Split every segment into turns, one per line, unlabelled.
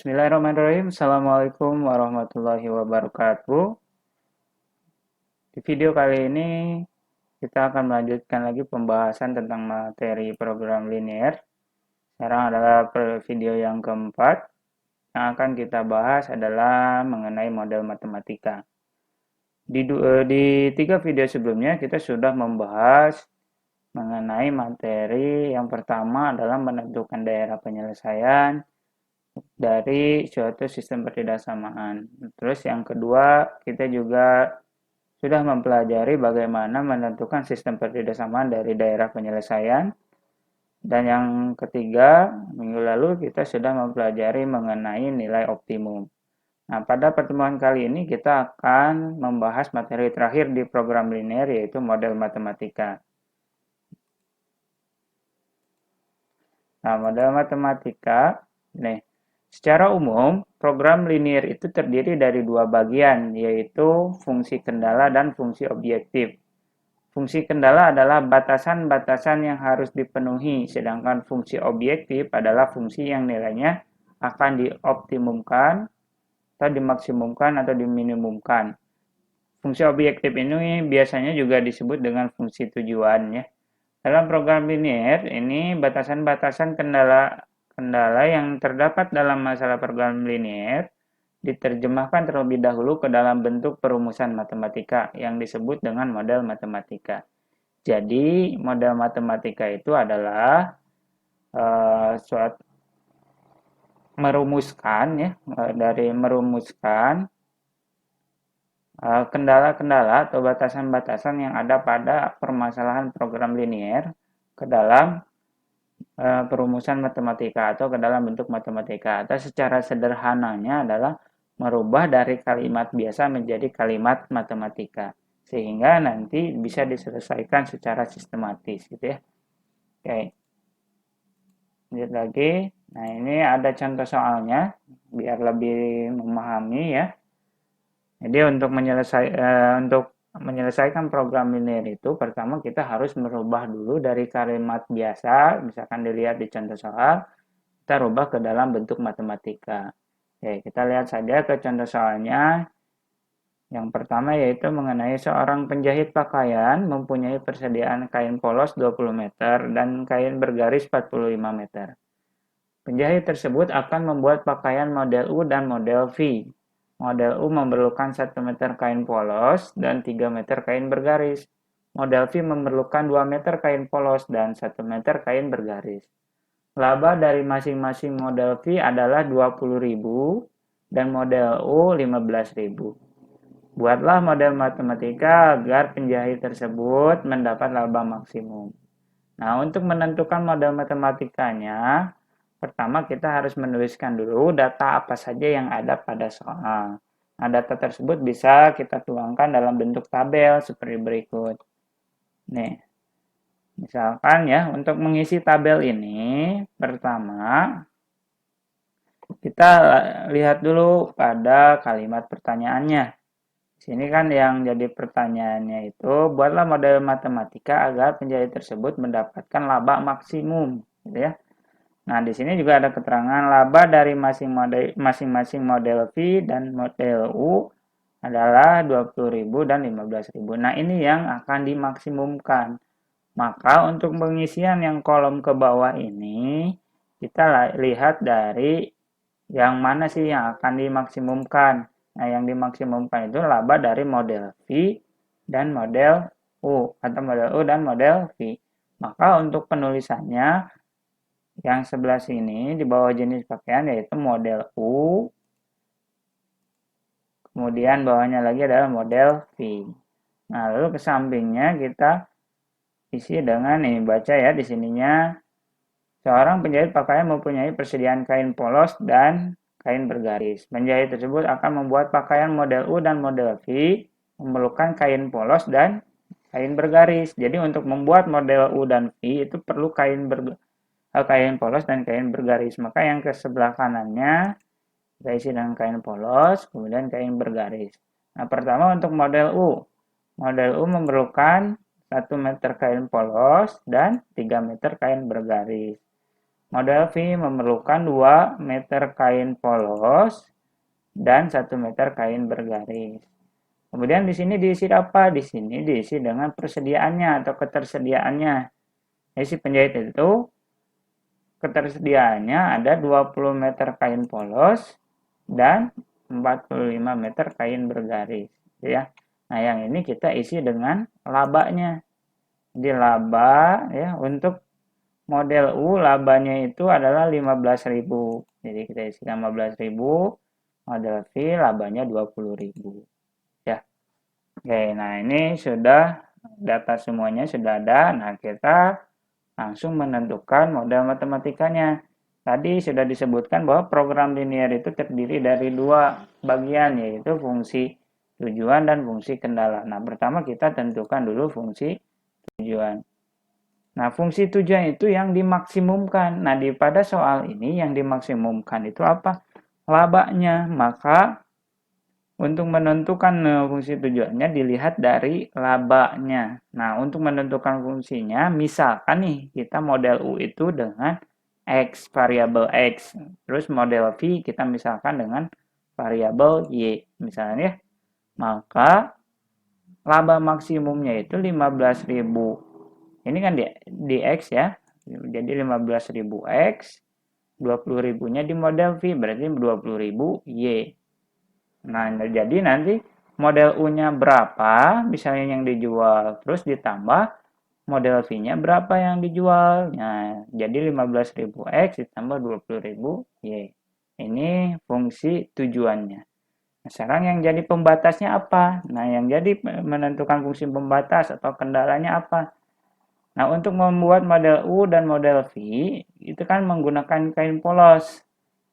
Bismillahirrahmanirrahim. Assalamualaikum warahmatullahi wabarakatuh. Di video kali ini kita akan melanjutkan lagi pembahasan tentang materi program linear. Sekarang adalah video yang keempat. Yang akan kita bahas adalah mengenai model matematika. Di 3 video sebelumnya kita sudah membahas mengenai materi yang pertama adalah menentukan daerah penyelesaian dari suatu sistem pertidaksamaan. Terus yang kedua, kita juga sudah mempelajari bagaimana menentukan sistem pertidaksamaan dari daerah penyelesaian. Dan yang ketiga, minggu lalu kita sudah mempelajari mengenai nilai optimum. Nah, pada pertemuan kali ini kita akan membahas materi terakhir di program linear, yaitu model matematika. Nah, model matematika, nih, secara umum, program linear itu terdiri dari 2 bagian, yaitu fungsi kendala dan fungsi objektif. Fungsi kendala adalah batasan-batasan yang harus dipenuhi, sedangkan fungsi objektif adalah fungsi yang nilainya akan dioptimumkan, atau dimaksimumkan, atau diminimumkan. Fungsi objektif ini biasanya juga disebut dengan fungsi tujuan, ya. Dalam program linear, ini batasan-batasan kendala yang terdapat dalam masalah program linear diterjemahkan terlebih dahulu ke dalam bentuk perumusan matematika yang disebut dengan model matematika. Jadi, model matematika itu adalah suatu merumuskan, ya, dari merumuskan kendala-kendala atau batasan-batasan yang ada pada permasalahan program linear ke dalam perumusan matematika atau ke dalam bentuk matematika. Atau secara sederhananya adalah merubah dari kalimat biasa menjadi kalimat matematika, sehingga nanti bisa diselesaikan secara sistematis, gitu ya. Oke, lanjut lagi. Nah, ini ada contoh soalnya biar lebih memahami, ya. Jadi untuk menyelesaikan program linear itu, pertama kita harus merubah dulu dari kalimat biasa, misalkan dilihat di contoh soal, kita rubah ke dalam bentuk matematika. Oke, kita lihat saja ke contoh soalnya. Yang pertama yaitu mengenai seorang penjahit pakaian mempunyai persediaan kain polos 20 meter dan kain bergaris 45 meter. Penjahit tersebut akan membuat pakaian model U dan model V. Model U memerlukan 1 meter kain polos dan 3 meter kain bergaris. Model V memerlukan 2 meter kain polos dan 1 meter kain bergaris. Laba dari masing-masing model V adalah 20.000 dan model U 15.000. Buatlah model matematika agar penjahit tersebut mendapat laba maksimum. Nah, untuk menentukan model matematikanya, pertama kita harus menuliskan dulu data apa saja yang ada pada soal. Nah, data tersebut bisa kita tuangkan dalam bentuk tabel seperti berikut. Nih, misalkan ya, untuk mengisi tabel ini, pertama kita lihat dulu pada kalimat pertanyaannya. Sini kan yang jadi pertanyaannya itu, buatlah model matematika agar penjahit tersebut mendapatkan laba maksimum, gitu ya. Nah, di sini juga ada keterangan laba dari masing-masing model V dan model U adalah 20.000 dan 15.000. Nah, ini yang akan dimaksimumkan. Maka untuk pengisian yang kolom ke bawah ini, kita lihat dari yang mana sih yang akan dimaksimumkan. Nah, yang dimaksimumkan itu laba dari model V dan model U, atau model U dan model V. Maka untuk penulisannya, yang sebelah sini di bawah jenis pakaian yaitu model U, kemudian bawahnya lagi adalah model V. Nah, lalu ke sampingnya kita isi dengan ini, baca ya di sininya, seorang penjahit pakaian mempunyai persediaan kain polos dan kain bergaris. Penjahit tersebut akan membuat pakaian model U dan model V memerlukan kain polos dan kain bergaris. Jadi untuk membuat model U dan V itu perlu kain polos dan kain bergaris. Maka yang ke sebelah kanannya kita isi dengan kain polos, kemudian kain bergaris. Nah, pertama untuk model U. Model U memerlukan 1 meter kain polos dan 3 meter kain bergaris. Model V memerlukan 2 meter kain polos dan 1 meter kain bergaris. Kemudian di sini diisi apa? Di sini diisi dengan persediaannya atau ketersediaannya. Jadi si penjahit itu ketersediaannya ada 20 meter kain polos dan 45 meter kain bergaris, ya. Nah, yang ini kita isi dengan labanya. Di laba ya, untuk model U labanya itu adalah 15.000. Jadi kita isi 15.000, model V labanya 20.000. Ya. Oke, nah ini sudah data semuanya sudah ada. Nah, kita langsung menentukan model matematikanya. Tadi sudah disebutkan bahwa program linear itu terdiri dari 2 bagian, yaitu fungsi tujuan dan fungsi kendala. Nah, pertama kita tentukan dulu fungsi tujuan. Nah, fungsi tujuan itu yang dimaksimumkan. Nah, pada soal ini yang dimaksimumkan itu apa? Labanya. Maka untuk menentukan fungsi tujuannya dilihat dari labanya. Nah, untuk menentukan fungsinya, misalkan nih kita model U itu dengan X, variabel X. Terus model V kita misalkan dengan variabel Y, misalnya ya. Maka laba maksimumnya itu 15.000. Ini kan di X ya. Jadi 15.000 X, 20.000-nya di model V, berarti 20.000 Y. Nah, jadi nanti model U-nya berapa, misalnya yang dijual, terus ditambah model V-nya berapa yang dijual. Nah, jadi 15.000 X ditambah 20.000 Y. Ini fungsi tujuannya. Nah, sekarang yang jadi pembatasnya apa? Nah, yang jadi menentukan fungsi pembatas atau kendalanya apa? Nah, untuk membuat model U dan model V, itu kan menggunakan kain polos.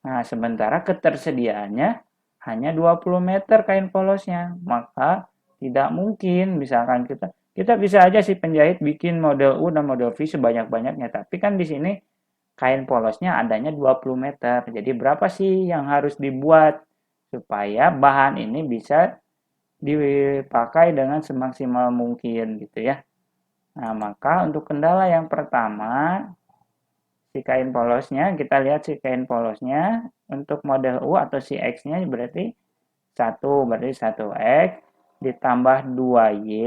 Nah, sementara ketersediaannya hanya 20 meter kain polosnya. Maka tidak mungkin misalkan kita bisa aja sih penjahit bikin model U dan model V sebanyak-banyaknya, tapi kan di sini kain polosnya adanya 20 meter. Jadi berapa sih yang harus dibuat supaya bahan ini bisa dipakai dengan semaksimal mungkin gitu ya. Nah, maka untuk kendala yang pertama, si kain polosnya, kita lihat si kain polosnya untuk model U atau si X-nya berarti 1 X ditambah 2Y.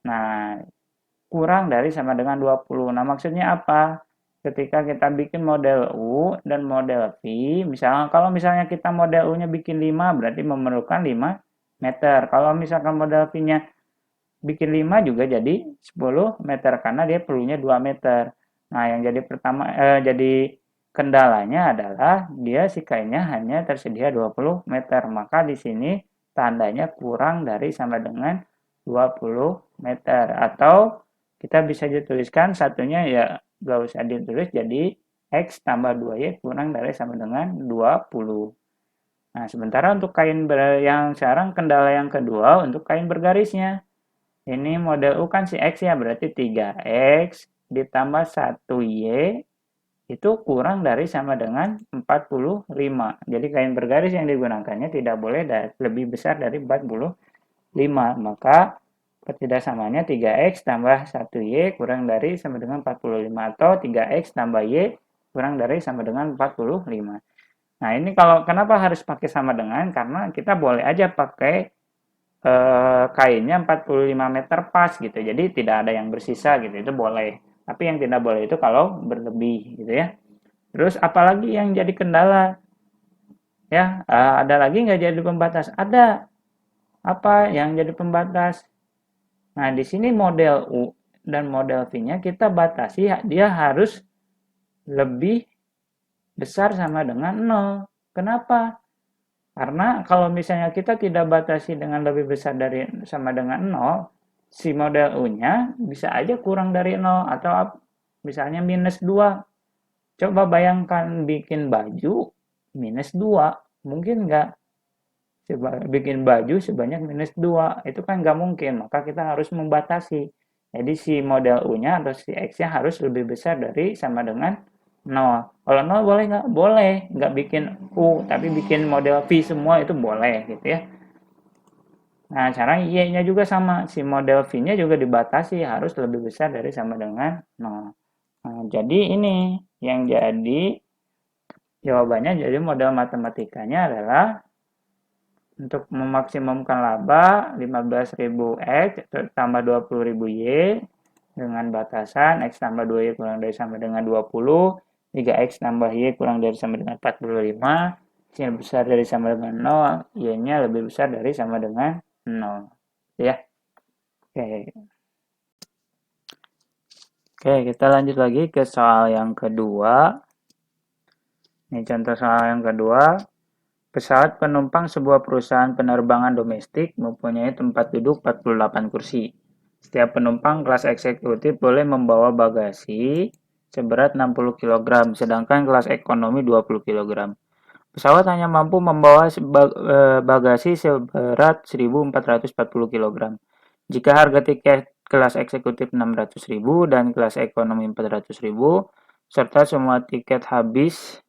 Nah, kurang dari sama dengan 20. Nah, maksudnya apa? Ketika kita bikin model U dan model V, misalnya kalau misalnya kita model U-nya bikin 5 berarti memerlukan 5 meter. Kalau misalkan model V-nya bikin 5 juga jadi 10 meter karena dia perlunya 2 meter. Nah, yang jadi kendalanya adalah dia si kainnya hanya tersedia 20 meter. Maka di sini tandanya kurang dari sama dengan 20 meter. Atau kita bisa dituliskan satunya ya gak usah ditulis jadi X tambah 2Y kurang dari sama dengan 20. Nah, sementara untuk kain yang sekarang kendala yang kedua untuk kain bergarisnya. Ini model U kan si X ya, berarti 3X ditambah 1Y itu kurang dari sama dengan 45. Jadi kain bergaris yang digunakannya tidak boleh lebih besar dari 45. Maka pertidaksamanya 3X tambah 1Y kurang dari sama dengan 45. Atau 3X tambah Y kurang dari sama dengan 45. Nah, ini kalau kenapa harus pakai sama dengan? Karena kita boleh aja pakai kainnya 45 meter pas gitu. Jadi tidak ada yang bersisa gitu. Itu boleh. Tapi yang tidak boleh itu kalau berlebih gitu ya. Terus apalagi yang jadi kendala? Ya, ada lagi nggak jadi pembatas? Ada. Apa yang jadi pembatas? Nah, di sini model U dan model V-nya kita batasi dia harus lebih besar sama dengan 0. Kenapa? Karena kalau misalnya kita tidak batasi dengan lebih besar dari sama dengan 0, si model U-nya bisa aja kurang dari 0 atau misalnya minus 2. Coba bayangkan bikin baju minus 2. Mungkin nggak? Bikin baju sebanyak minus 2. Itu kan nggak mungkin. Maka kita harus membatasi. Jadi si model U-nya atau si X-nya harus lebih besar dari sama dengan 0. Kalau 0 boleh nggak? Boleh. Nggak bikin U, tapi bikin model V semua itu boleh gitu ya. Nah, cara Y-nya juga sama. Si model V-nya juga dibatasi harus lebih besar dari sama dengan 0. Nah, jadi ini Yang jadi jawabannya, jadi model matematikanya adalah untuk memaksimumkan laba 15.000 X tambah 20.000 Y dengan batasan X tambah 2Y kurang dari sama dengan 20, 3X tambah Y kurang dari sama dengan 45, X yang besar dari sama dengan 0, Y-nya lebih besar dari sama dengan 0. Ya. Oke. Oke, kita lanjut lagi ke soal yang kedua. Ini contoh soal yang kedua. Pesawat penumpang sebuah perusahaan penerbangan domestik mempunyai tempat duduk 48 kursi. Setiap penumpang kelas eksekutif boleh membawa bagasi seberat 60 kg, sedangkan kelas ekonomi 20 kg. Pesawat hanya mampu membawa bagasi seberat 1.440 kg. Jika harga tiket kelas eksekutif 600.000 dan kelas ekonomi 400.000, serta semua tiket habis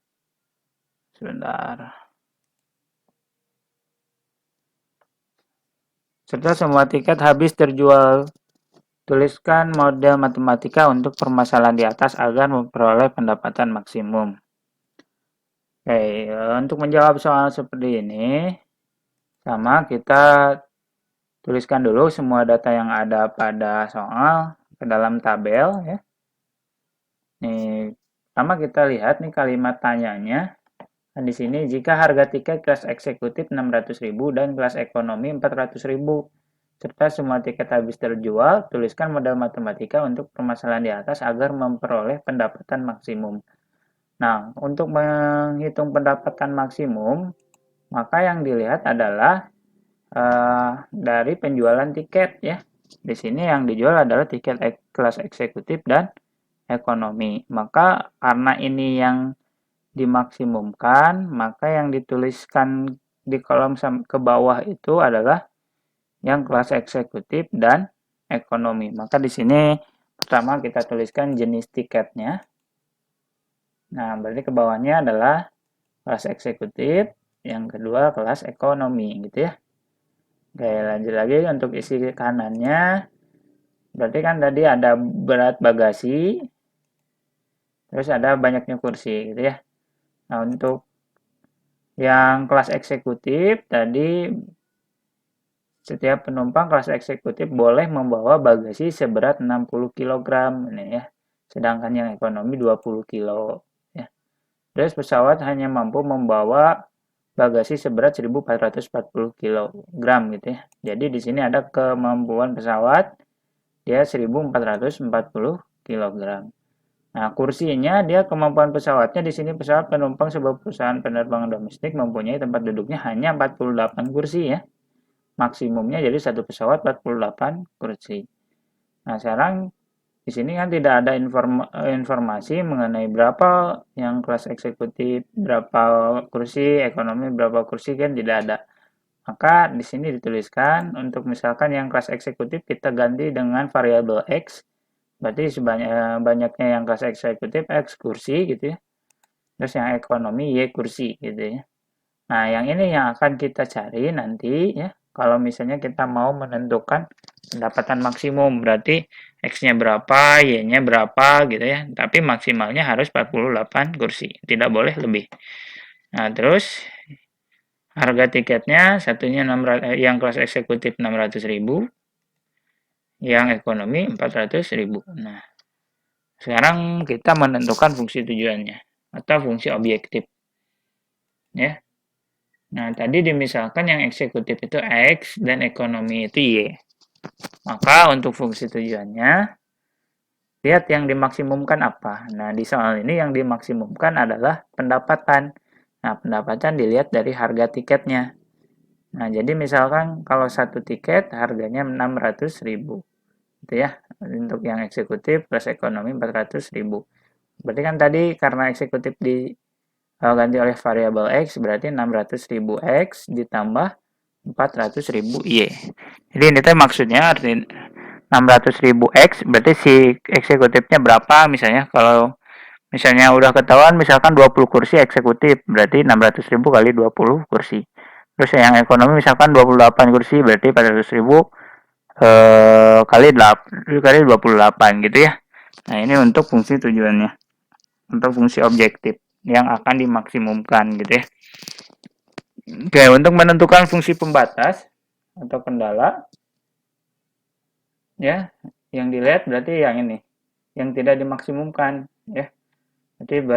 terjual. Tuliskan model matematika untuk permasalahan di atas agar memperoleh pendapatan maksimum. Oke, untuk menjawab soal seperti ini, sama kita tuliskan dulu semua data yang ada pada soal ke dalam tabel ya. Nih, pertama kita lihat nih kalimat tanyanya. Nah, di sini jika harga tiket kelas eksekutif 600.000 dan kelas ekonomi 400.000 serta semua tiket habis terjual, tuliskan model matematika untuk permasalahan di atas agar memperoleh pendapatan maksimum. Nah, untuk menghitung pendapatan maksimum, maka yang dilihat adalah dari penjualan tiket ya. Di sini yang dijual adalah tiket kelas eksekutif dan ekonomi. Maka karena ini yang dimaksimumkan, maka yang dituliskan di kolom ke bawah itu adalah yang kelas eksekutif dan ekonomi. Maka di sini pertama kita tuliskan jenis tiketnya. Nah, berarti ke bawahnya adalah kelas eksekutif, yang kedua kelas ekonomi gitu ya. Oke, lanjut lagi untuk isi kanannya. Berarti kan tadi ada berat bagasi, terus ada banyaknya kursi gitu ya. Nah, untuk yang kelas eksekutif tadi setiap penumpang kelas eksekutif boleh membawa bagasi seberat 60 kg ini ya. Sedangkan yang ekonomi 20 kg ya. Terus pesawat hanya mampu membawa bagasi seberat 1.440 kg gitu ya. Jadi di sini ada kemampuan pesawat dia 1.440 kg. Nah, kursinya dia kemampuan pesawatnya di sini pesawat penumpang sebuah perusahaan penerbangan domestik mempunyai tempat duduknya hanya 48 kursi ya. Maksimumnya jadi satu pesawat 48 kursi. Nah, sekarang di sini kan tidak ada informasi mengenai berapa yang kelas eksekutif, berapa kursi, ekonomi berapa kursi kan tidak ada. Maka di sini dituliskan untuk misalkan yang kelas eksekutif kita ganti dengan variabel X. Berarti banyaknya yang kelas eksekutif X kursi gitu ya. Terus yang ekonomi Y kursi gitu ya. Nah, yang ini yang akan kita cari nanti ya. Kalau misalnya kita mau menentukan pendapatan maksimum, berarti X-nya berapa, Y-nya berapa gitu ya. Tapi maksimalnya harus 48 kursi, tidak boleh lebih. Nah, terus harga tiketnya satunya yang kelas eksekutif 600.000, yang ekonomi 400.000. Nah, sekarang kita menentukan fungsi tujuannya atau fungsi objektif. Ya. Nah, tadi dimisalkan yang eksekutif itu X dan ekonomi itu Y. Maka untuk fungsi tujuannya, lihat yang dimaksimumkan apa. Nah, di soal ini yang dimaksimumkan adalah pendapatan. Nah, pendapatan dilihat dari harga tiketnya. Nah, jadi misalkan kalau satu tiket harganya 600.000. Gitu ya. Untuk yang eksekutif plus ekonomi 400.000. Berarti kan tadi karena eksekutif ganti oleh variabel X berarti 600.000 X ditambah 400.000 Y. Jadi ini tuh maksudnya arti 600.000 X berarti si eksekutifnya berapa misalnya kalau misalnya udah ketahuan misalkan 20 kursi eksekutif berarti 600.000 kali 20 kursi. Terus yang ekonomi misalkan 28 kursi berarti 400.000 kali 28 gitu ya. Nah, ini untuk fungsi tujuannya. atau fungsi objektif yang akan dimaksimumkan gitu ya. Oke, untuk menentukan fungsi pembatas atau kendala, ya, yang dilihat berarti yang ini, yang tidak dimaksimumkan, ya. Jadi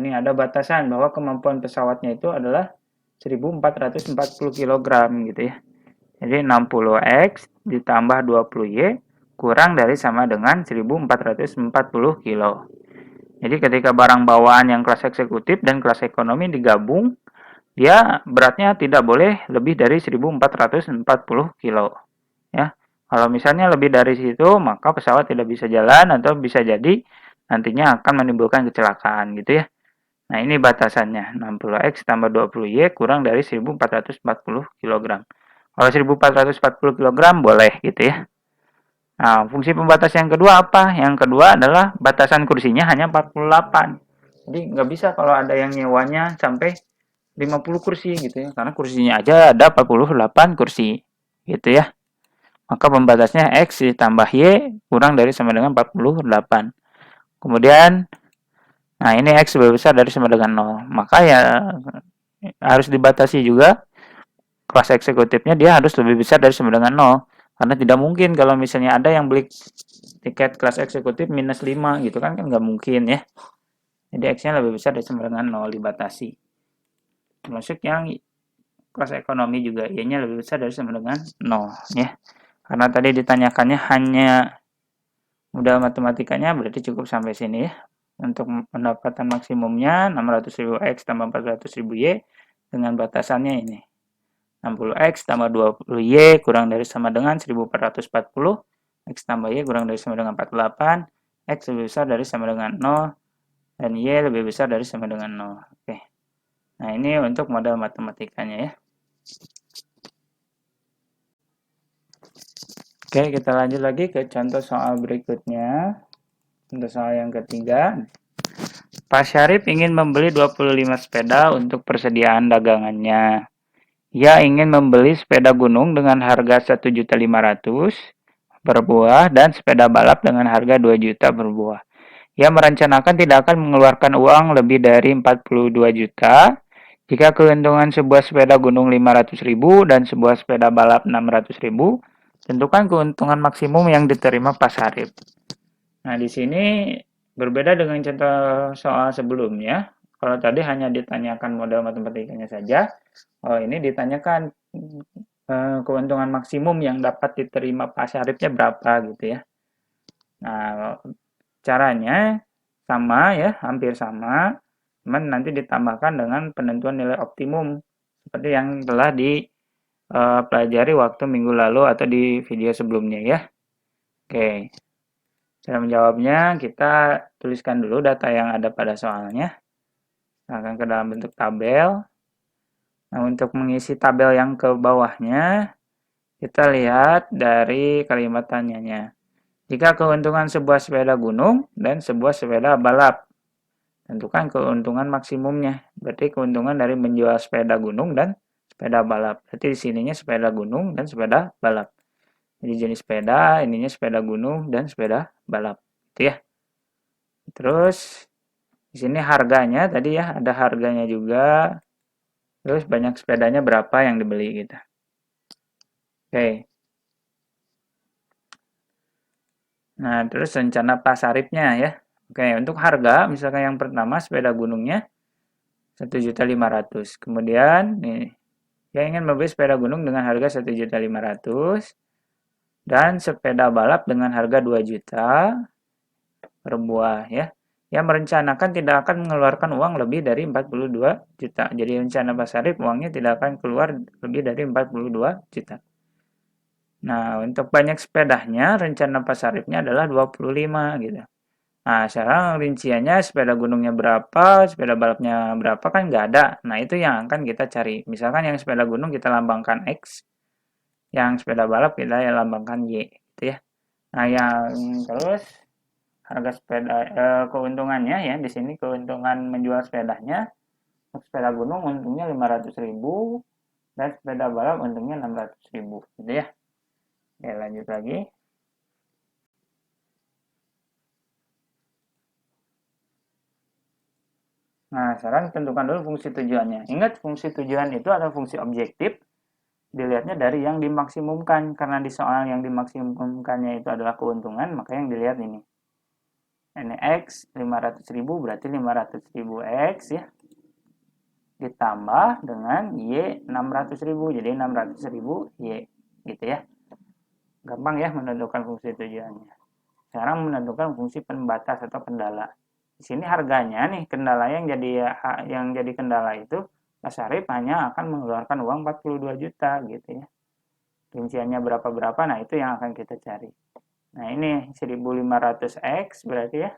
ini ada batasan bahwa kemampuan pesawatnya itu adalah 1440 kg gitu ya. Jadi 60X ditambah 20Y kurang dari sama dengan 1440 kg. Jadi ketika barang bawaan yang kelas eksekutif dan kelas ekonomi digabung, dia beratnya tidak boleh lebih dari 1440 kg. Ya. Kalau misalnya lebih dari situ, maka pesawat tidak bisa jalan atau bisa jadi nantinya akan menimbulkan kecelakaan gitu ya. Nah, ini batasannya, 60X tambah 20Y kurang dari 1440 kg. Kalau 1440 kg boleh gitu ya. Nah, fungsi pembatas yang kedua apa? Yang kedua adalah batasan kursinya hanya 48. Jadi nggak bisa kalau ada yang nyewanya sampai 50 kursi gitu ya. Karena kursinya aja ada 48 kursi gitu ya. Maka pembatasnya X ditambah Y kurang dari sama dengan 48. Kemudian, nah ini X lebih besar dari sama dengan 0. Maka ya harus dibatasi juga kelas eksekutifnya, dia harus lebih besar dari sama dengan 0. Karena tidak mungkin kalau misalnya ada yang beli tiket kelas eksekutif minus 5 gitu kan nggak mungkin ya. Jadi X-nya lebih besar dari sama dengan 0 dibatasi. Termasuk yang kelas ekonomi juga Y-nya lebih besar dari sama dengan 0 ya. Karena tadi ditanyakannya hanya modal matematikanya, berarti cukup sampai sini ya. Untuk pendapatan maksimumnya 600.000 X tambah 400.000 Y dengan batasannya ini. 60X tambah 20Y kurang dari sama dengan 1440. X tambah Y kurang dari sama dengan 48. X lebih besar dari sama dengan 0. Dan Y lebih besar dari sama dengan 0. Oke. Nah, ini untuk modal matematikanya ya. Oke, kita lanjut lagi ke contoh soal berikutnya. Contoh soal yang ketiga. Pak Syarif ingin membeli 25 sepeda untuk persediaan dagangannya. Ia ingin membeli sepeda gunung dengan harga 1.500.000 per buah dan sepeda balap dengan harga 2 juta per buah. Ia merencanakan tidak akan mengeluarkan uang lebih dari 42 juta jika keuntungan sebuah sepeda gunung 500.000 dan sebuah sepeda balap 600.000. Tentukan keuntungan maksimum yang diterima Pak Syarif. Nah, di sini berbeda dengan contoh soal sebelumnya. Kalau tadi hanya ditanyakan modal matematikanya saja, ini ditanyakan keuntungan maksimum yang dapat diterima Pak Syarifnya berapa gitu ya. Nah, caranya sama ya, hampir sama, cuman nanti ditambahkan dengan penentuan nilai optimum seperti yang telah dipelajari waktu minggu lalu atau di video sebelumnya ya. Oke. Cara menjawabnya, kita tuliskan dulu data yang ada pada soalnya. Akan ke dalam bentuk tabel. Nah, untuk mengisi tabel yang ke bawahnya, kita lihat dari kalimat tanyanya. Jika keuntungan sebuah sepeda gunung dan sebuah sepeda balap, tentukan keuntungan maksimumnya. Berarti keuntungan dari menjual sepeda gunung dan sepeda balap. Berarti di sininya sepeda gunung dan sepeda balap. Jadi jenis sepeda, ininya sepeda gunung dan sepeda balap. Itu ya. Terus di sini harganya tadi ya, ada harganya juga. Terus banyak sepedanya berapa yang dibeli gitu. Oke. Nah, terus rencana pasaripnya ya. Oke, untuk harga misalkan yang pertama sepeda gunungnya 1.500.000. Kemudian nih, yang ingin membeli sepeda gunung dengan harga 1.500.000 dan sepeda balap dengan harga 2 juta per buah ya. Yang merencanakan tidak akan mengeluarkan uang lebih dari 42 juta. Jadi rencana pasarip uangnya tidak akan keluar lebih dari 42 juta. Nah, untuk banyak sepedanya, rencana pasaripnya adalah 25 gitu. Nah, sekarang rinciannya sepeda gunungnya berapa, sepeda balapnya berapa kan nggak ada. Nah, itu yang akan kita cari. Misalkan yang sepeda gunung kita lambangkan X, yang sepeda balap kita lambangkan Y, gitu ya. Nah, yang terus harga sepeda keuntungannya ya di sini keuntungan menjual sepedanya. Untuk sepeda gunung untungnya 500.000 dan sepeda balap untungnya 600.000, gitu ya. Oke, lanjut lagi. Nah, sekarang tentukan dulu fungsi tujuannya. Ingat, fungsi tujuan itu adalah fungsi objektif, dilihatnya dari yang dimaksimumkan. Karena di soal yang dimaksimumkannya itu adalah keuntungan, maka yang dilihat ini. Ini X 500.000 berarti 500.000 X ya. Ditambah dengan Y 600.000, jadi 600.000 Y. Gitu ya. Gampang ya menentukan fungsi tujuannya. Sekarang menentukan fungsi pembatas atau kendala. Di sini harganya nih, kendala yang jadi kendala itu Mas Arif hanya akan mengeluarkan uang 42 juta gitu ya. Rinciannya berapa-berapa, nah itu yang akan kita cari. Nah ini 1500X berarti ya.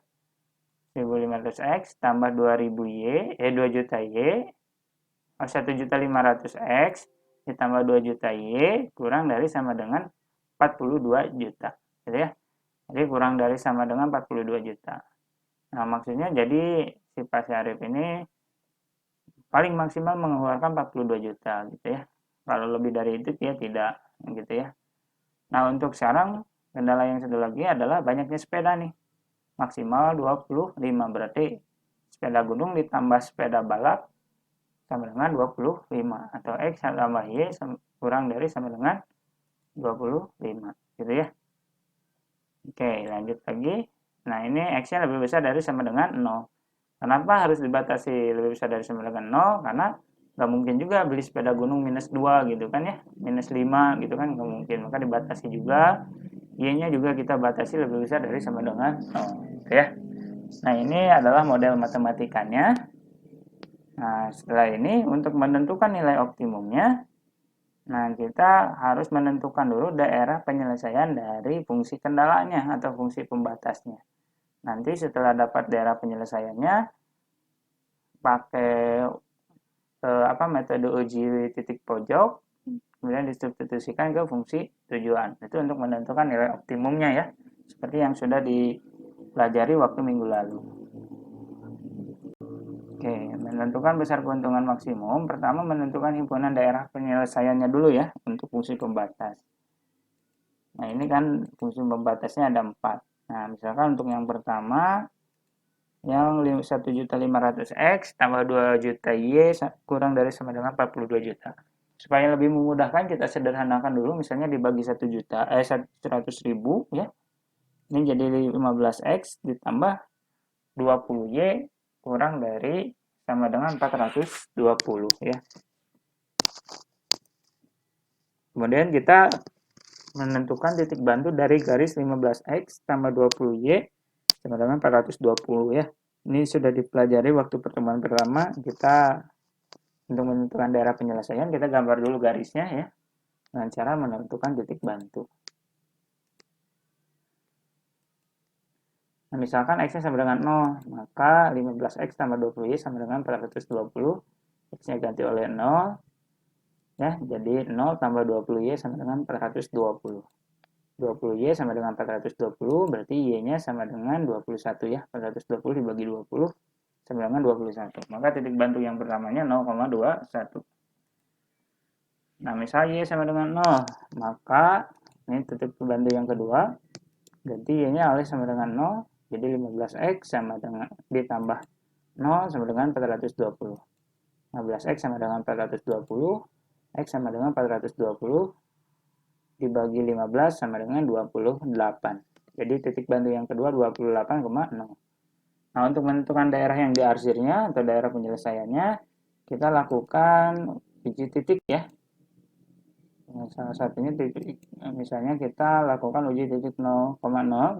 1500X tambah 2000 Y, 2 juta Y, 1.500.000X ditambah 2 juta Y kurang dari sama dengan 42 juta. Gitu ya. Jadi kurang dari sama dengan 42 juta. Nah, maksudnya jadi si Pak Syarif ini paling maksimal mengeluarkan 42 juta gitu ya. Kalau lebih dari itu dia tidak gitu ya. Nah, untuk sekarang kendala yang satu lagi adalah banyaknya sepeda nih. Maksimal 25 berarti sepeda gunung ditambah sepeda balap sama dengan 25 atau X tambah Y kurang dari sama dengan 25 gitu ya. Oke, lanjut lagi. Nah, ini X-nya lebih besar dari sama dengan 0. Kenapa harus dibatasi lebih besar dari sama dengan 0? Karena nggak mungkin juga beli sepeda gunung minus 2 gitu kan ya. Minus 5 gitu kan nggak mungkin. Maka dibatasi juga. Y-nya juga kita batasi lebih besar dari sama dengan 0. Gitu ya. Nah, ini adalah model matematikanya. Nah, setelah ini untuk menentukan nilai optimumnya, nah kita harus menentukan dulu daerah penyelesaian dari fungsi kendalanya atau fungsi pembatasnya. Nanti setelah dapat daerah penyelesaiannya, pakai metode uji titik pojok, kemudian disubstitusikan ke fungsi tujuan. Itu untuk menentukan nilai optimumnya ya, seperti yang sudah dipelajari waktu minggu lalu. Oke, menentukan besar keuntungan maksimum. Pertama menentukan himpunan daerah penyelesaiannya dulu ya, untuk fungsi pembatas. Nah, ini kan fungsi pembatasnya ada 4. Nah, misalkan untuk yang pertama, yang 1.500X tambah 2 juta Y kurang dari sama dengan 42 juta. Supaya lebih memudahkan, kita sederhanakan dulu, misalnya dibagi 100.000 ya. Ini jadi 15X ditambah 20Y kurang dari sama dengan 420 ya. Kemudian kita menentukan titik bantu dari garis 15X tambah 20Y sama dengan 420 ya. Ini sudah dipelajari waktu pertemuan pertama. Kita untuk menentukan daerah penyelesaian, kita gambar dulu garisnya ya, dengan cara menentukan titik bantu. Nah, misalkan X-nya sama dengan 0, maka 15X tambah 20Y sama dengan 420. X-nya ganti oleh 0, ya, jadi 0 tambah 20Y sama dengan 420. 20Y sama dengan 420, berarti Y-nya sama dengan 21 ya. 420 dibagi 20 sama dengan 21. Maka titik bantu yang pertamanya 0,21. Nah, misalnya Y sama dengan 0, maka ini titik bantu yang kedua, ganti Y-nya oleh sama dengan 0, jadi 15X sama dengan ditambah 0 sama dengan 420. 15X sama dengan 420, X sama dengan 420, dibagi 15 sama dengan 28. Jadi titik bantu yang kedua 28,0. Nah, untuk menentukan daerah yang diarsirnya atau daerah penyelesaiannya, kita lakukan uji titik ya. Salah satunya titik, misalnya kita lakukan uji titik 0,0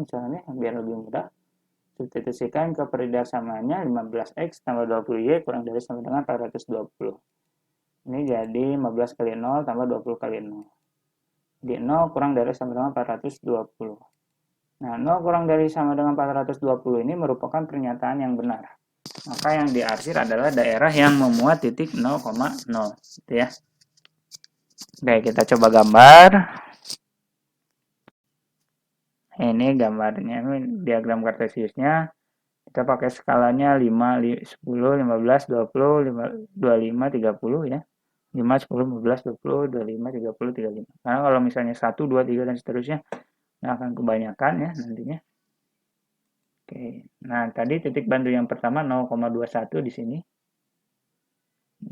misalnya biar lebih mudah. Substitusikan ke peridar samanya 15X tambah 20Y kurang dari sama dengan 420. Ini jadi 15 kali 0 tambah 20 kali 0. Di 0 kurang dari sama dengan 420. Nah, 0 kurang dari sama dengan 420 ini merupakan pernyataan yang benar. Maka yang diarsir adalah daerah yang memuat titik 0,0. Gitu ya. Oke, kita coba gambar. Ini gambarnya, ini diagram kartesiusnya. Kita pakai skalanya 5, 10, 15, 20, 25, 30 ya. 5, 10, 15, 20, 25, 30, 35. Karena kalau misalnya 1, 2, 3 dan seterusnya, nah akan kebanyakan ya nantinya. Oke. Nah, tadi titik bantu yang pertama 0,21 di sini.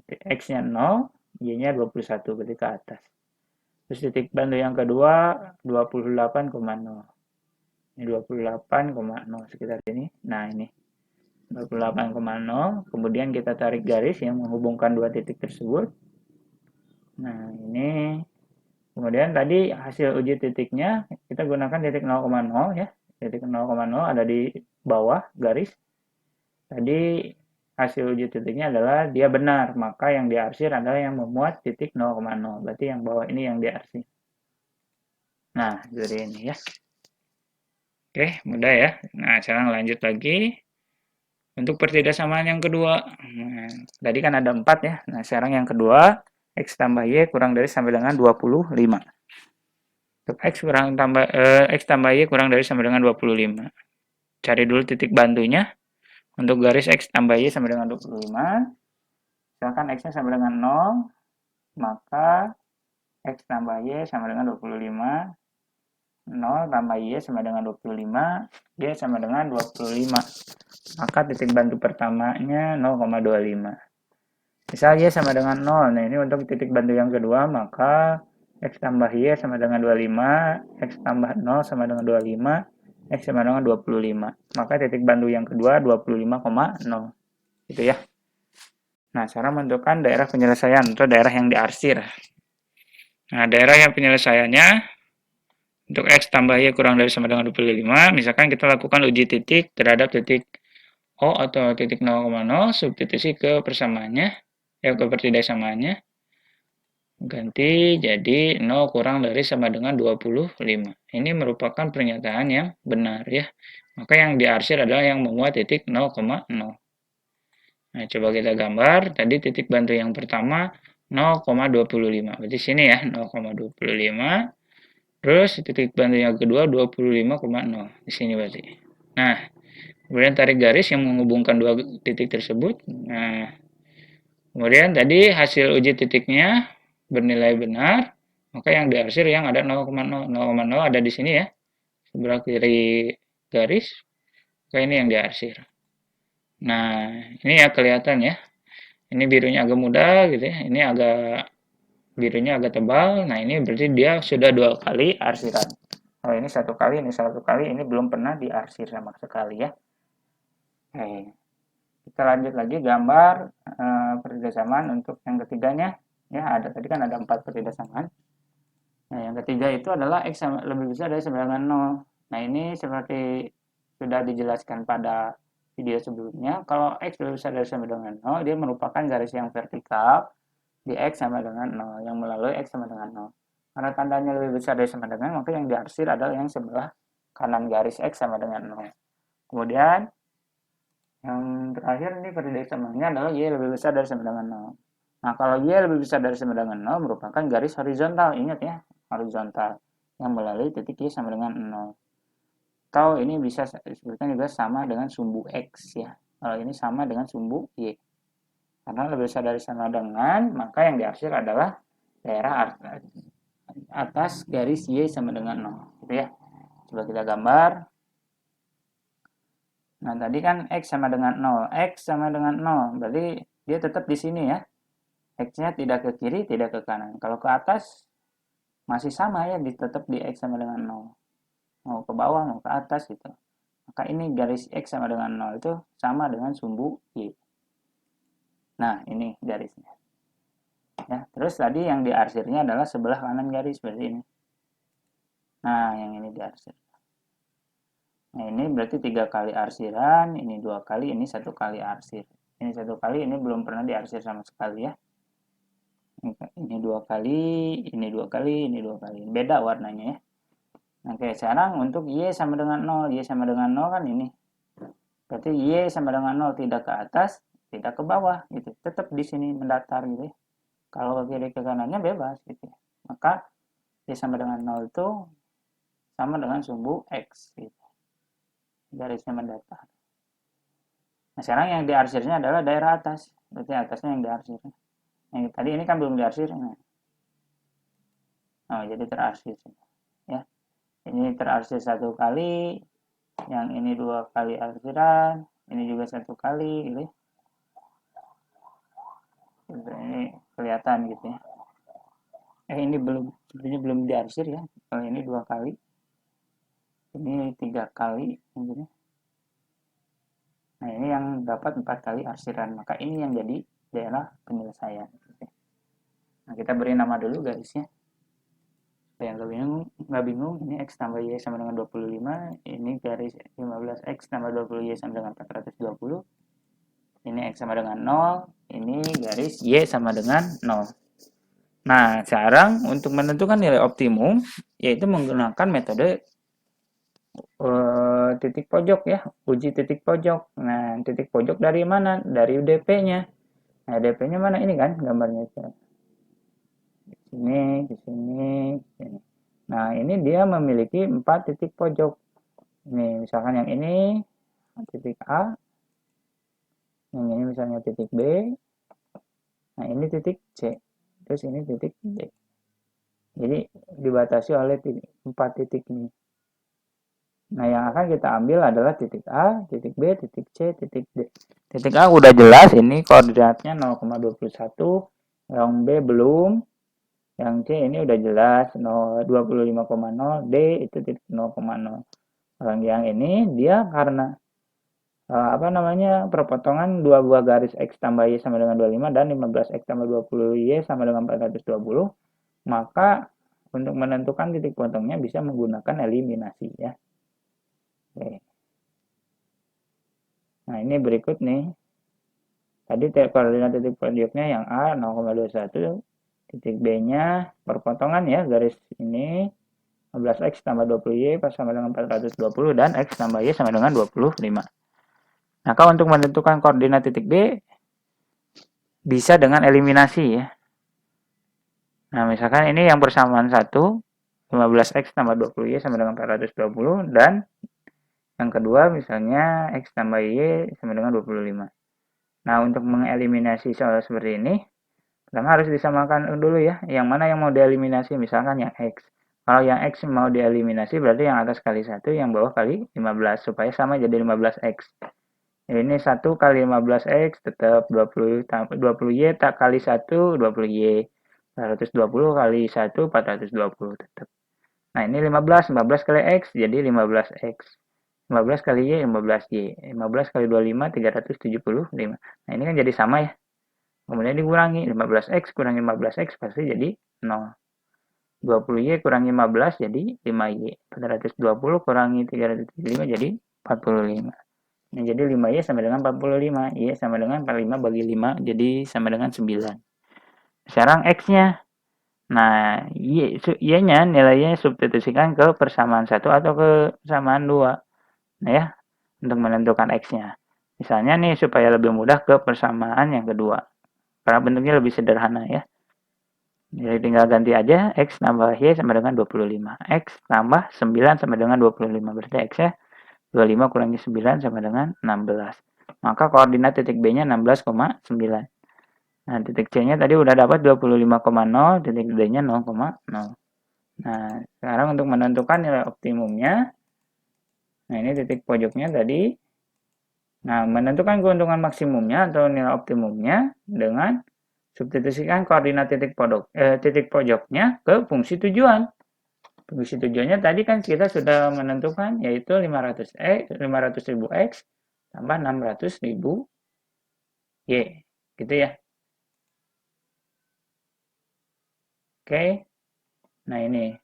X-nya 0, Y-nya 21, berarti ke atas. Terus titik bantu yang kedua 28,0. Ini 28,0 sekitar ini. Nah, ini 28,0. Kemudian kita tarik garis yang menghubungkan dua titik tersebut. Nah, ini. Kemudian tadi hasil uji titiknya kita gunakan titik 0,0 ya. Titik 0,0 ada di bawah garis. Tadi hasil uji titiknya adalah dia benar, maka yang diarsir adalah yang memuat titik 0,0. Berarti yang bawah ini yang diarsir. Nah, jadi ini ya. Oke, mudah ya. Nah, sekarang lanjut lagi. Untuk pertidaksamaan yang kedua. Nah, tadi kan ada 4 ya. Nah, sekarang yang kedua, X tambah Y kurang dari sampai dengan 25. Untuk X tambah Y kurang dari sampai dengan 25. Cari dulu titik bantunya. Untuk garis X tambah Y sama dengan 25. Misalkan X-nya sama dengan 0, maka X tambah Y sama dengan 25. 0 tambah Y sama dengan 25. Y sama dengan 25. Maka titik bantu pertamanya 0,25. Misal Y sama dengan 0. Nah, ini untuk titik bantu yang kedua, maka X tambah Y sama dengan 25, X tambah 0 sama dengan 25, X sama dengan 25. Maka titik bantu yang kedua 25,0. Gitu ya. Nah, cara menentukan daerah penyelesaian atau daerah yang diarsir. Nah, daerah yang penyelesaiannya untuk X tambah Y kurang dari sama dengan 25, misalkan kita lakukan uji titik terhadap titik O atau titik 0,0, substitusi ke persamaannya, ke pertidaksamaannya, ganti jadi 0 kurang dari sama dengan 25. Ini merupakan pernyataan yang benar ya. Maka yang diarsir adalah yang memuat titik 0,0. Nah, coba kita gambar. Tadi titik bantu yang pertama 0,25. Berarti sini ya, 0,25. Terus titik bantu yang kedua 25,0. Di sini berarti. Nah, kemudian tarik garis yang menghubungkan dua titik tersebut. Nah, kemudian tadi hasil uji titiknya bernilai benar, maka yang diarsir yang ada 0,0. 0,0 ada di sini ya. Sebelah kiri garis. Maka ini yang diarsir. Nah, ini ya kelihatan ya. Ini birunya agak muda gitu ya. Ini agak birunya agak tebal. Nah, ini berarti dia sudah 2 kali arsiran. Oh, ini 1 kali, ini 1 kali, ini belum pernah diarsir sama sekali ya. Oke. Kita lanjut lagi gambar pertidasamaan untuk yang ketiganya. Ya, ada tadi kan ada 4 pertidasamaan. Nah, yang ketiga itu adalah X lebih besar dari sama dengan 0. Nah, ini seperti sudah dijelaskan pada video sebelumnya. Kalau X lebih besar dari sama dengan 0, dia merupakan garis yang vertikal di X sama dengan 0, yang melalui X sama dengan 0. Karena tandanya lebih besar dari sama dengan, maka yang diarsir adalah yang sebelah kanan garis X sama dengan 0. Kemudian, yang terakhir ini pertidaksamaannya adalah Y lebih besar dari sama dengan 0. Nah, kalau Y lebih besar dari sama dengan 0 merupakan garis horizontal. Ingat ya, horizontal yang melalui titik Y sama dengan 0. Atau ini bisa disebutkan juga sama dengan sumbu X ya. Kalau ini sama dengan sumbu Y. Karena lebih besar dari sama dengan, maka yang diarsir adalah daerah atas garis Y sama dengan 0. Gitu ya. Coba kita gambar. Nah, tadi kan X sama dengan 0. X sama dengan 0. Berarti dia tetap di sini ya. X-nya tidak ke kiri, tidak ke kanan. Kalau ke atas, masih sama ya, tetap di X sama dengan 0. Mau ke bawah, mau ke atas gitu. Maka ini garis X sama dengan 0 itu sama dengan sumbu Y. Nah, ini garisnya. Ya, terus tadi yang diarsirnya adalah sebelah kanan garis, berarti ini. Nah, yang ini diarsir. Nah, ini berarti 3 kali arsiran, ini 2 kali, ini 1 kali arsir. Ini 1 kali, ini belum pernah diarsir sama sekali ya. Ini 2 kali, ini 2 kali, ini 2 kali. Beda warnanya ya. Nah, oke, sekarang untuk Y sama dengan 0. Y sama dengan 0 kan ini. Berarti Y sama dengan 0 tidak ke atas, tidak ke bawah gitu. Tetap di sini mendatar gitu ya. Kalau ke kiri ke kanannya bebas gitu ya. Maka Y sama dengan 0 itu sama dengan sumbu X gitu. Garisnya mendatar. Nah, sekarang yang diarsirnya adalah daerah atas. Berarti atasnya yang diarsir. Yang tadi ini kan belum diarsir. Nah, oh, jadi terarsir. Ya. Ini terarsir 1 kali. Yang ini 2 kali arsiran, ini juga 1 kali gitu ya. Ini kelihatan gitu ya. Ini belum, sebenarnya belum diarsir ya. Kalau ini 2 kali, ini 3 kali gitu ya. Nah, ini yang dapat 4 kali arsiran, maka ini yang jadi daerah penyelesaian. Nah, kita beri nama dulu garisnya. Supaya nggak bingung, ini X tambah Y sama dengan 25, ini garis 15X tambah 20Y sama dengan 420, ini X sama dengan 0, ini garis Y sama dengan 0. Nah, sekarang untuk menentukan nilai optimum, yaitu menggunakan metode titik pojok ya, uji titik pojok. Nah, titik pojok dari mana? Dari DP-nya. Nah, DP-nya mana? Ini kan gambarnya. Sini, ke sini, ke sini. Nah, ini dia memiliki 4 titik pojok. Ini misalkan yang ini titik A, yang ini misalnya titik B, nah ini titik C, terus ini titik D. Jadi dibatasi oleh 4 titik ini. Nah, yang akan kita ambil adalah titik A, titik B, titik C, titik D. Titik A udah jelas, ini koordinatnya 0,21, yang B belum, yang C ini udah jelas 25,0, D itu titik 0,0. Yang ini dia karena perpotongan dua buah garis X tambah Y sama dengan 25 dan 15X tambah 20Y sama dengan 420, maka untuk menentukan titik potongnya bisa menggunakan eliminasi ya. Oke. Nah, ini berikut nih. Tadi koordinat titik pojoknya yang A 0,21, titik B-nya perpotongan ya, garis ini 15X tambah 20Y sama dengan 420 dan X tambah Y sama dengan 25. Maka untuk menentukan koordinat titik B bisa dengan eliminasi ya. Nah, misalkan ini yang persamaan 1, 15X tambah 20Y sama dengan 420, dan yang kedua misalnya X tambah Y sama dengan 25. Nah, untuk mengeliminasi soal seperti ini, pertama harus disamakan dulu ya, yang mana yang mau dieliminasi, misalkan yang X. Kalau yang X mau dieliminasi berarti yang atas kali 1, yang bawah kali 15, supaya sama jadi 15X. Ini 1 kali 15X tetap 20Y tak kali 1, 20Y. 120 kali 1, 420 tetap. Nah, ini 15 kali X jadi 15X. 15 kali Y, 15Y. 15 kali 25, 375. Nah, ini kan jadi sama ya. Kemudian dikurangi, 15X kurangi 15X pasti jadi 0. 20Y kurangi 15 jadi 5Y. 420 kurangi 375 jadi 45. Nah, jadi 5Y sama dengan 45. Y sama dengan 45 bagi 5, jadi sama dengan 9. Sekarang X-nya. Nah, Y-nya nilainya substitusikan ke persamaan 1 atau ke persamaan 2. Nah ya, untuk menentukan X-nya. Misalnya nih, supaya lebih mudah ke persamaan yang kedua. Karena bentuknya lebih sederhana ya. Jadi tinggal ganti aja, X tambah Y sama dengan 25. X tambah 9 sama dengan 25. Berarti X-nya 25 kurangi 9 sama dengan 16. Maka koordinat titik B-nya 16,9. Nah, titik C-nya tadi udah dapat 25,0, titik D-nya 0,0. Nah, sekarang untuk menentukan nilai optimumnya, nah ini titik pojoknya tadi. Nah, menentukan keuntungan maksimumnya atau nilai optimumnya dengan substitusikan koordinat titik pojoknya ke fungsi tujuan. Fungsi tujuannya tadi kan kita sudah menentukan, yaitu 500.000 X tambah 600.000 Y. Gitu ya. Oke. Nah, ini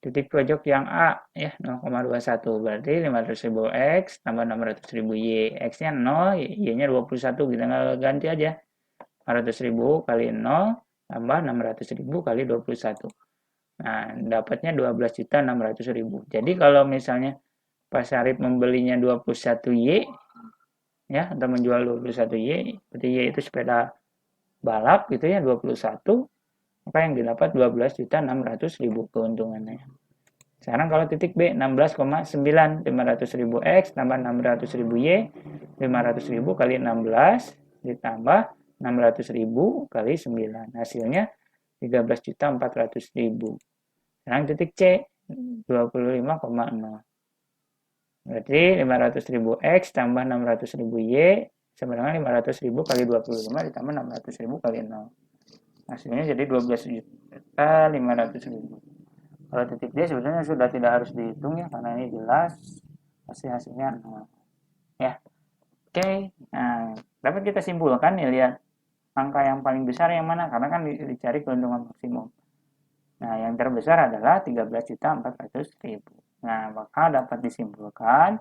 titik pojok yang A ya 0,21, berarti 500.000 X tambah 600.000 Y. X-nya 0, Y-nya 21, kita ganti aja. 500.000 kali 0 tambah 600.000 kali 21. Nah, dapatnya 12.600.000. Jadi kalau misalnya Pak Syarif membelinya 21 Y ya, atau menjual 21 Y, berarti Y itu sepeda balap gitu ya, 21, maka yang didapat 12.600.000 keuntungannya. Sekarang kalau titik B 16,9, 500.000 X tambah 600.000 Y, 500.000 kali 16 ditambah 600.000 kali 9, hasilnya 13.400.000. Sekarang titik C 25,0. Berarti 500.000 X tambah 600.000 Y sama dengan 500.000 kali 25 ditambah 600.000 kali 0. Hasilnya jadi 12.500.000. Kalau titik D sebenarnya sudah tidak harus dihitung ya, karena ini jelas hasilnya 0. Ya, oke. Nah, dapat kita simpulkan ya, lihat angka yang paling besar yang mana, karena kan dicari keuntungan maksimum. Nah, yang terbesar adalah 13.400.000. Nah, maka dapat disimpulkan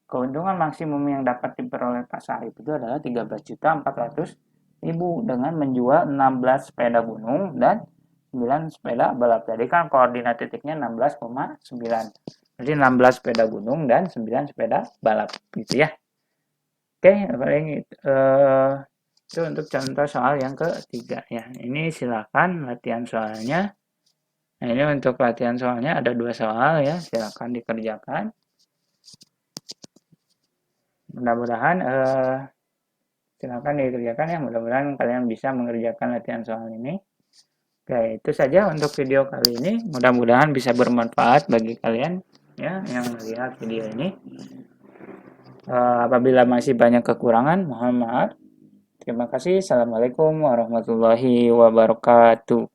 keuntungan maksimum yang dapat diperoleh Pak Sarip itu adalah 13.400.000 dengan menjual 16 sepeda gunung dan 9 sepeda balap. Jadi kan koordinat titiknya 16,9. Jadi 16 sepeda gunung dan 9 sepeda balap gitu ya. Oke, paling itu untuk contoh soal yang ketiga ya. Ini silakan latihan soalnya. Nah, ini untuk latihan soalnya ada 2 soal ya, silakan dikerjakan. Mudah-mudahan silakan dikerjakan ya, mudah-mudahan kalian bisa mengerjakan latihan soal ini. Oke, itu saja untuk video kali ini. Mudah-mudahan bisa bermanfaat bagi kalian ya yang melihat video ini. Apabila masih banyak kekurangan, mohon maaf. Terima kasih. Assalamualaikum warahmatullahi wabarakatuh.